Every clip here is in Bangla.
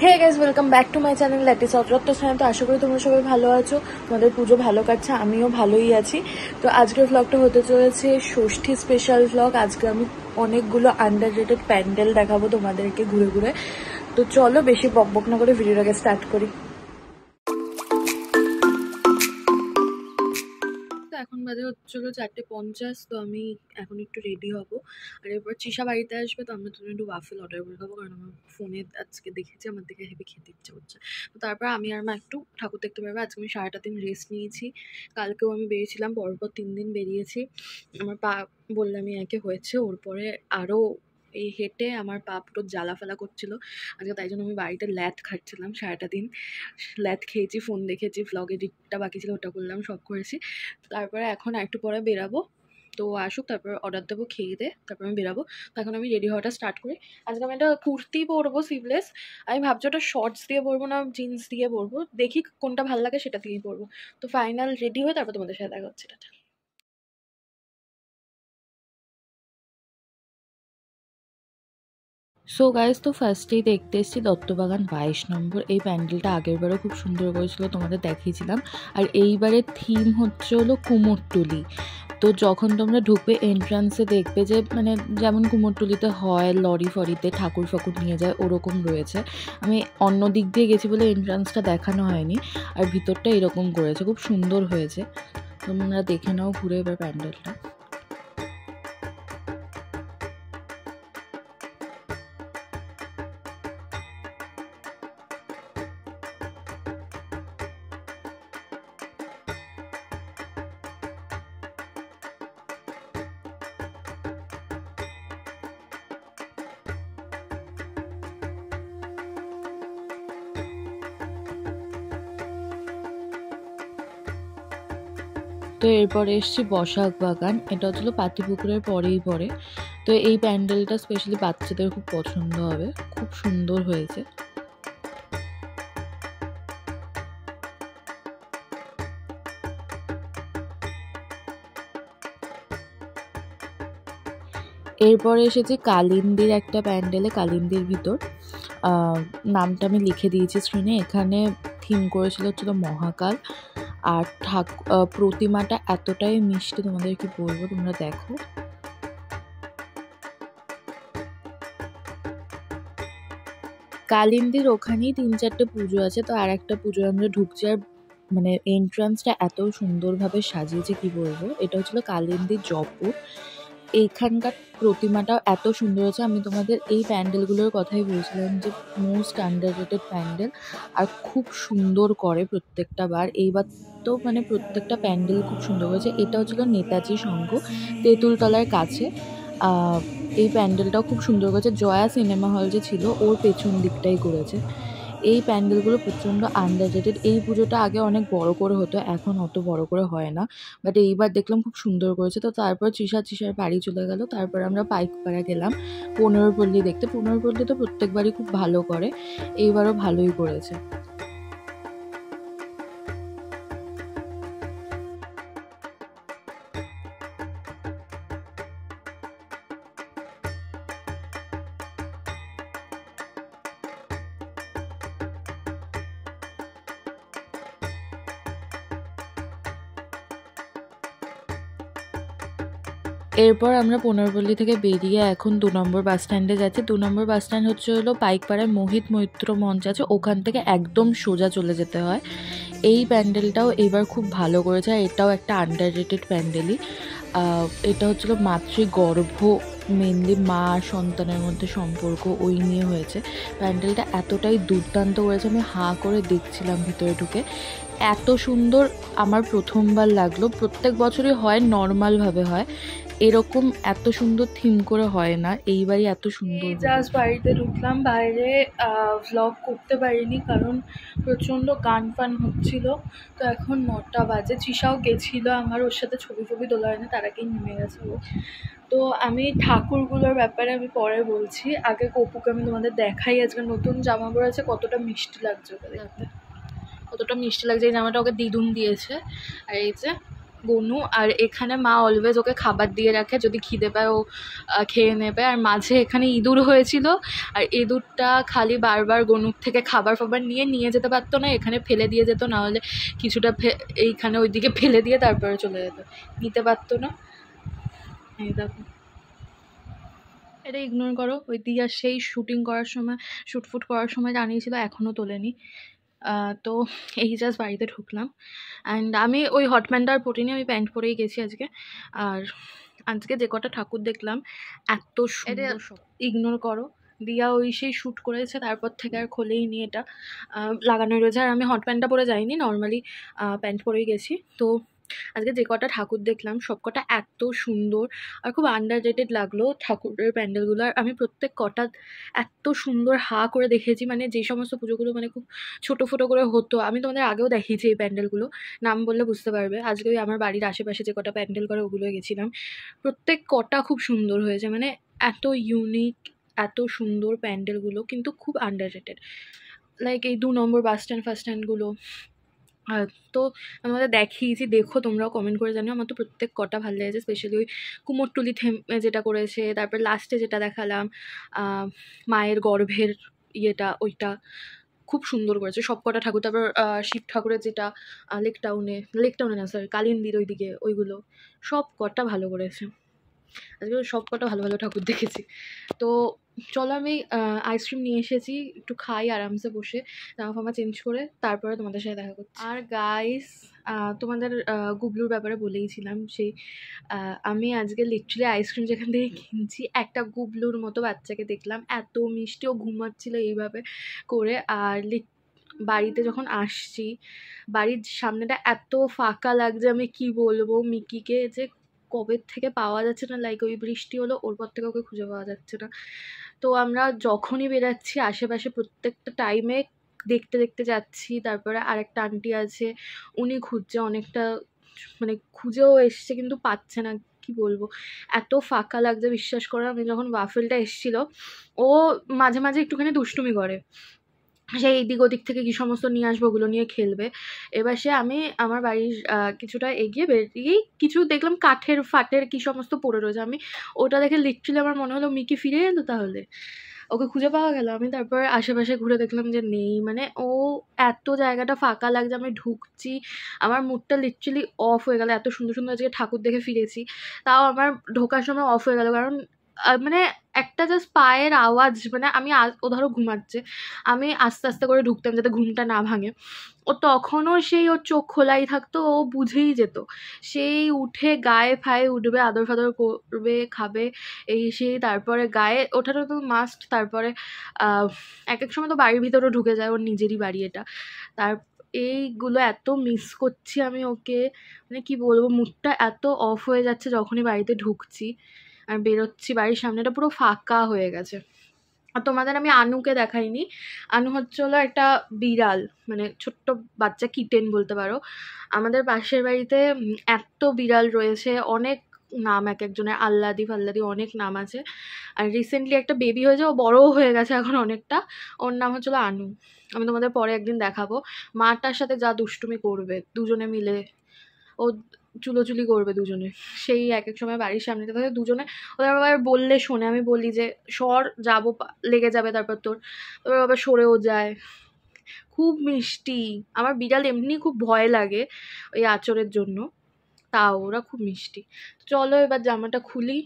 Hey guys, welcome back to my channel ল্যাটিস অতরত্ব চ্যানেল। তো আশা করি তোমরা সবাই ভালো আছো, তোমাদের পুজো ভালো কাটছে, আমিও ভালোই আছি। তো আজকের ভ্লগটা হতে চলেছে ষষ্ঠী স্পেশাল ভ্লগ। আজকে আমি অনেকগুলো আন্ডাররেটেড প্যান্ডেল দেখাবো তোমাদেরকে ঘুরে ঘুরে। তো চলো বেশি বকবক না করে ভিডিওটাকে স্টার্ট করি। এখন বাজে হচ্ছিল 4:50। তো আমি এখন একটু রেডি হব, আর এরপর চিশা বাড়িতে আসবে। তো আমরা তুমি একটু ওয়াফেল অর্ডার করে খাবো, কারণ আমার ফোনে আজকে দেখেছি আমার দেখে হেভি খেতে ইচ্ছে করছে। তো তারপর আমি আর মা একটু ঠাকুর দেখতে পারবো। আজকে আমি 3.5 দিন রেস্ট নিয়েছি। কালকেও আমি বেরিয়েছিলাম, পরপর 3 দিন বেরিয়েছি। আমার পা বললামই একে হয়েছে, ওর পরে আরও এই হেঁটে আমার পা পুরো জ্বালা ফেলা করছিল আজকে। তাই জন্য আমি বাড়িতে ল্যাথ খাচ্ছিলাম 3টা দিন। ল্যাথ খেয়েছি, ফোন দেখেছি, ভ্লগ এডিটটা বাকি ছিল ওটা করলাম, সব করেছি। তারপরে এখন একটু পরে বেরাবো। তো আসুক, তারপর অর্ডার দেবো, খেয়ে দে তারপর আমি বেরাবো। তো এখন আমি রেডি হওয়াটা স্টার্ট করি। আজকে আমি একটা কুর্তি পরবো স্লিভলেস। আমি ভাবছি ওটা শর্টস দিয়ে পরবো না জিন্স দিয়ে পরবো, দেখি কোনটা ভালো লাগে সেটা দিয়েই পরবো। তো ফাইনাল রেডি হয়ে তারপর তোমাদের সাথে দেখা হচ্ছে। এটা সো গাইজ, তো ফার্স্টেই দেখতে এসেছি দত্তবাগান 22 নম্বর। এই প্যান্ডেলটা আগেরবারও খুব সুন্দর করেছিল, তোমাদের দেখিয়েছিলাম। আর এইবারের থিম হচ্ছে হলো কুমোরটুলি। তো যখন তোমরা ঢুকবে এন্ট্রান্সে দেখবে যে মানে যেমন কুমোরটুলিতে হয় লরি ফরিতে ঠাকুর ফাকুর নিয়ে যায়, ওরকম রয়েছে। আমি অন্য দিক দিয়ে গেছি বলে এন্ট্রান্সটা দেখানো হয়নি। আর ভিতরটা এরকম করেছে, খুব সুন্দর হয়েছে। তোমরা দেখে নাও ঘুরে এবার প্যান্ডেলটা। তো এরপরে এসছি বসাক বাগান। এটা হচ্ছিল পাতিপুকুরের পরেই পড়ে। তো এই প্যান্ডেলটা স্পেশালি বাচ্চাদের খুব পছন্দ হবে, খুব সুন্দর হয়েছে। এরপরে এসেছি কালিন্দির একটা প্যান্ডেলে, কালিন্দির ভিতর। নামটা আমি লিখে দিয়েছি স্ক্রিনে। এখানে থিম করেছিল হচ্ছিল মহাকাল। আর প্রতিমাটা এতটাই মিষ্টি, তোমাদের কি বলবো, তোমরা দেখো। কালিন্দির ওখানেই 3-4টে পুজো আছে। তো আর একটা পুজো আমরা ঢুকছি, আর মানে এন্ট্রান্সটা এত সুন্দরভাবে সাজিয়েছে কি বলবো। এটা হচ্ছিল কালিন্দির জয়পুর। এইখানকার প্রতিমাটাও এত সুন্দর হয়েছে। আমি তোমাদের এই প্যান্ডেলগুলোর কথাই বলছিলাম যে মোস্ট আন্ডাররেটেড প্যান্ডেল, আর খুব সুন্দর করে প্রত্যেকটা বার। এইবার তো মানে প্রত্যেকটা প্যান্ডেল খুব সুন্দর হয়েছে। এটা হচ্ছিল নেতাজি সংঘ, তেঁতুলতলার কাছে। এই প্যান্ডেলটাও খুব সুন্দর করেছে। জয়া সিনেমা হল যে ছিল ওর পেছন দিকটাই করেছে। এই প্যান্ডেলগুলো প্রচণ্ড আন্ডাররেটেড। এই পুজোটা আগে অনেক বড় করে হতো, এখন অত বড় করে হয় না। বাট এইবার দেখলাম খুব সুন্দর করেছে। তো তারপর চিশার বাড়ি চলে গেল। তারপর আমরা পাইকপাড়া গেলাম 15পল্লী দেখতে। 15পল্লী তো প্রত্যেকবারই খুব ভালো করে, এইবারও ভালোই করেছে। এরপর আমরা 15পল্লী থেকে বেরিয়ে এখন 2 নম্বর বাস স্ট্যান্ডে যাচ্ছি। 2 নম্বর বাস স্ট্যান্ড হচ্ছে হলো পাইকপাড়ায় মোহিত মৈত্র মঞ্চ আছে, ওখান থেকে একদম সোজা চলে যেতে হয়। এই প্যান্ডেলটাও এবার খুব ভালো করেছে, আর এটাও একটা আন্ডাররেটেড প্যান্ডেলই। এটা হচ্ছিল মাতৃগর্ভ, মেনলি মা আর সন্তানের মধ্যে সম্পর্ক ওই নিয়ে হয়েছে। প্যান্ডেলটা এতটাই দুর্দান্ত করেছে, আমি হাঁ করে দেখছিলাম ভিতরে ঢুকে। এত সুন্দর আমার প্রথমবার লাগলো। প্রত্যেক বছরই হয়, নর্মালভাবে হয়, এরকম এত সুন্দর থিম করে হয় না। এইবারই এত সুন্দর। জাস্ট বাড়িতে ঢুকলাম, বাইরে ভ্লগ করতে পারিনি কারণ প্রচণ্ড গান ফান হচ্ছিল। তো এখন 9টা বাজে। চিশাও গেছিলো আমার, ওর সাথে ছবি তোলা হয়নি, তার আগেই নেমে গেছে ও। তো আমি ঠাকুরগুলোর ব্যাপারে আমি পরে বলছি, আগে কপুকে আমি তোমাদের দেখাই আজকে নতুন জামা পরেছে, কতটা মিষ্টি লাগছে ওকে দেখতে, কতটা মিষ্টি লাগছে। এই জামাটা ওকে দিদুন দিয়েছে। আর এই যে গনু। আর এখানে মা অলওয়েজ ওকে খাবার দিয়ে রাখে, যদি খিদে পায় ও খেয়ে নেবে। আর মাঝে এখানে ইঁদুর হয়েছিল, আর ইঁদুরটা খালি বারবার গনুর থেকে খাবার ফাবার নিয়ে যেতে পারতো না, এখানে ফেলে দিয়ে যেত, না হলে কিছুটা এইখানে ওইদিকে ফেলে দিয়ে তারপরে চলে যেত, নিতে পারতো না। এই দেখো, এটা ইগনোর করো। ওই দিয়া সেই শুটিং করার সময়, শ্যুটফুট করার সময় জানিয়েছিল, এখনও তোলেনি। তো এই জাস্ট বাড়িতে ঢুকলাম, অ্যান্ড আমি ওই হট প্যান্টটা আর পরিনি, আমি প্যান্ট পরেই গেছি আজকে। আর আজকে যে কটা ঠাকুর দেখলাম এত সুন্দর, ইগনোর করো। দিয়া ওই সেই শ্যুট করেছে, তারপর থেকে আর খোলেই নি, এটা লাগানো রয়েছে। আর আমি হট প্যান্টটা পরে যাইনি, নর্মালি প্যান্ট পরেই গেছি। তো আজকে যে কটা ঠাকুর দেখলাম সব কটা এত সুন্দর, আর খুব আন্ডাররেটেড লাগলো ঠাকুরের প্যান্ডেলগুলো। আর আমি প্রত্যেক কটা এত সুন্দর হা করে দেখেছি, মানে যে সমস্ত পুজোগুলো মানে খুব ছোটো ফোটো করে হতো, আমি তোমাদের আগেও দেখিয়েছি এই প্যান্ডেলগুলো, নাম বললে বুঝতে পারবে। আজকে ওই আমার বাড়ির আশেপাশে যে কটা প্যান্ডেল করে ওগুলোয় গেছিলাম, প্রত্যেক কটা খুব সুন্দর হয়েছে, মানে এত ইউনিক, এত সুন্দর প্যান্ডেলগুলো, কিন্তু খুব আন্ডাররেটেড। লাইক এই 2 নম্বর বাস স্ট্যান্ড ফার্স্ট স্ট্যান্ডগুলো তো আমাদের দেখিয়েছি, দেখো তোমরাও কমেন্ট করে জানো। আমার তো প্রত্যেক কটা ভালো লেগেছে, স্পেশালি ওই কুমোরটুলি যেটা করেছে, তারপর লাস্টে যেটা দেখালাম মায়ের গর্ভের ইয়েটা, ওইটা খুব সুন্দর করেছে সব কটা ঠাকুর। তারপর শিব ঠাকুরের যেটা লেক টাউনে না সরি কালিন্দির ওইদিকে, ওইগুলো সব কটা ভালো করেছে। আজকে সব কটা ভালো ভালো ঠাকুর দেখেছি। তো চলো, আমি আইসক্রিম নিয়ে এসেছি, একটু খাই আরামসে বসে, জামা ফামা চেঞ্জ করে, তারপরে তোমাদের সাথে দেখা করছি। আর গাইস, তোমাদের গুবলুর ব্যাপারে বলেইছিলাম, সেই আমি আজকে লিটারালি আইসক্রিম যেখান থেকে কিনছি, একটা গুবলুর মতো বাচ্চাকে দেখলাম, এত মিষ্টি, ও ঘুমাচ্ছিল এইভাবে করে। আর বাড়িতে যখন আসছি, বাড়ির সামনেটা এত ফাঁকা লাগছে, আমি কি বলবো। মিকিকে যে কবে থেকে পাওয়া যাচ্ছে না, লাইক ওই বৃষ্টি হলো ওর পর থেকে ওকে খুঁজে পাওয়া যাচ্ছে না। তো আমরা যখনই বেরাচ্ছি আশেপাশে প্রত্যেকটা টাইমে দেখতে দেখতে যাচ্ছি। তারপরে আরেকটা আন্টি আছে, উনি খুঁজছে অনেকটা, মানে খুঁজেও এসছে কিন্তু পাচ্ছে না, কি বলবো, এত ফাঁকা লাগছে বিশ্বাস করো। আমি যখন ওয়াফেলটা এসেছিলো, ও মাঝে মাঝে একটুখানি দুষ্টুমি করে, সেই এদিক ওদিক থেকে কী সমস্ত নিয়ে আসবো, ওগুলো নিয়ে খেলবে। এবার আমি আমার বাড়ির কিছুটা এগিয়ে বেরিয়েই কিছু দেখলাম কাঠের ফাটের কী সমস্ত পড়ে রয়েছে, আমি ওটা দেখে লিটারালি আমার মনে হলো মিকি ফিরে এলো, তাহলে ওকে খুঁজে পাওয়া গেল। আমি তারপর আশেপাশে ঘুরে দেখলাম যে নেই, মানে ও এত জায়গাটা ফাঁকা লাগছে, আমি ঢুকছি, আমার মুডটা লিটারালি অফ হয়ে গেল। এত সুন্দর সুন্দর আজকে ঠাকুর দেখে ফিরেছি, তাও আমার ঢোকার সময় অফ হয়ে গেল, কারণ মানে একটা জাস্ট পায়ের আওয়াজ, মানে আমি ও ধরো ঘুমাচ্ছে, আমি আস্তে আস্তে করে ঢুকতাম যাতে ঘুমটা না ভাঙে, ও তখনও সেই ওর চোখ খোলাই থাকতো, ও বুঝেই যেত, সেই উঠে গায়ে ফায়ে উঠবে, আদর ফাদর করবে, খাবে, এই সেই, তারপরে গায়ে ওঠাটা তো মাস্ট। তারপরে এক এক সময় তো বাড়ির ভিতরেও ঢুকে যায়, ওর নিজেরই বাড়ি এটা। তার এইগুলো এত মিস করছি আমি ওকে, মানে কি বলবো, মুডটা এত অফ হয়ে যাচ্ছে যখনই বাড়িতে ঢুকছি আর বেরোচ্ছি, বাড়ির সামনেটা পুরো ফাঁকা হয়ে গেছে। আর তোমাদের আমি আনুকে দেখাইনি, আনু হচ্ছে হলো একটা বিড়াল, মানে ছোট্ট বাচ্চা কিটেন বলতে পারো। আমাদের পাশের বাড়িতে এত বিড়াল রয়েছে, অনেক নাম এক একজনের, আল্লাদি ফাল্লাদি অনেক নাম আছে। আর রিসেন্টলি একটা বেবি হয়েছে, ও বড়ও হয়ে গেছে এখন অনেকটা, ওর নাম হচ্ছিল আনু। আমি তোমাদের পরে একদিন দেখাবো, মাটার সাথে যা দুষ্টুমি করবে দুজনে মিলে, ও চুলোচুলি করবে দুজনে, সেই এক এক সময় বাড়ির সামনেটা থাকে দুজনে, ওদের আবার বললে শোনে, আমি বলি যে সর যাবো, লেগে যাবে তারপর তোর, ওদের আবার সরেও যায়, খুব মিষ্টি। আমার বিড়াল এমনি খুব ভয় লাগে ওই আঁচড়ের জন্য, তাও ওরা খুব মিষ্টি। চলো এবার জামাটা খুলি,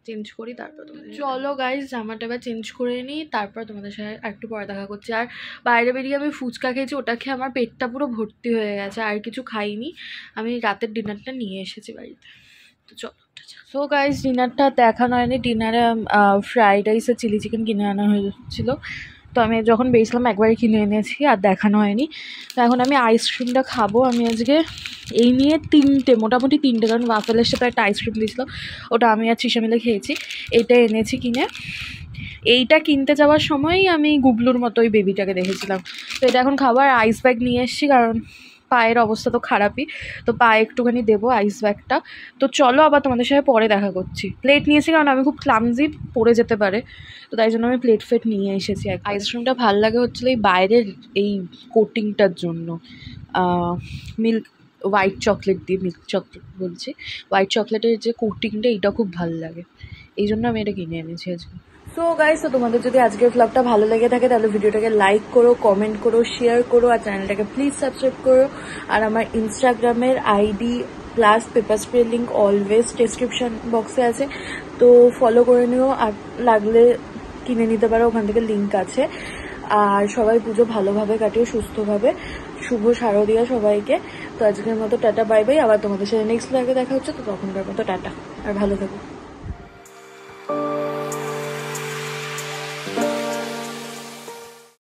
চেঞ্জ করি, তারপর চলো গাইজ জামাটা এবার চেঞ্জ করে নিই, তারপর তোমাদের সাথে একটু পরে দেখা করছি। আর বাইরে বেরিয়ে আমি ফুচকা খেয়েছি, ওটা খেয়ে আমার পেটটা পুরো ভর্তি হয়ে গেছে, আর কিছু খাইনি। আমি রাতের ডিনারটা নিয়ে এসেছি বাড়িতে, তো চলো। সো গাইজ ডিনারটা দেখানো হয়নি, ডিনারে ফ্রাইড রাইস আর চিলি চিকেন কিনে আনা হয়েছিল, তো আমি যখন বেরিয়েছিলাম একবারই কিনে এনেছি, আর দেখানো হয়নি। তো এখন আমি আইসক্রিমটা খাবো। আমি আজকে এই নিয়ে মোটামুটি তিনটে, কারণ ওয়াফেলের সাথে একটা আইসক্রিম দিয়েছিলো, ওটা আমি আর তৃষা মিলে খেয়েছি। এইটা এনেছি কিনে, এইটা কিনতে যাওয়ার সময়ই আমি গুবলুর মতো ওই বেবিটাকে দেখেছিলাম। তো এটা এখন খাবার আইস ব্যাগ নিয়ে এসেছি, কারণ পায়ের অবস্থা তো খারাপই, তো পায়ে একটুখানি দেবো আইস ব্যাগটা। তো চলো আবার তোমাদের সাথে পরে দেখা করছি। প্লেট নিয়েছি কারণ আমি খুব ক্লামজি, পড়ে যেতে পারে, তো তাই জন্য আমি প্লেট ফেট নিয়ে এসেছি। আইসক্রিমটা ভাল লাগে হচ্ছিলো এই বাইরের এই কোটিংটার জন্য, মিল্ক হোয়াইট চকলেট দিয়ে, মিল্ক চকলেট বলছি, হোয়াইট চকলেটের যে কোটিংটা এটা খুব ভালো লাগে, এই জন্য আমি এটা কিনে এনেছি আজকে। সো গাইস, তো তোমাদের যদি আজকের ব্লগটা ভালো লেগে থাকে তাহলে ভিডিওটাকে লাইক করো, কমেন্ট করো, শেয়ার করো, আর চ্যানেলটাকে প্লিজ সাবস্ক্রাইব করো। আর আমার ইনস্টাগ্রামের ID plus paper spray link always description বক্সে আছে, তো ফলো করে নিও, আর লাগলে কিনে নিতে পারো, ওখান থেকে লিঙ্ক আছে। আর সবাই পুজো ভালোভাবে কাটিয়ে সুস্থভাবে, শুভ শারদীয়া সবাইকে। তো আজকের মতো টাটা, বাই বাই। আবার তোমাদের সাথে নেক্সট ব্লগে দেখা হচ্ছে, তো তখনকার মতো টাটা, আর ভালো থাকো।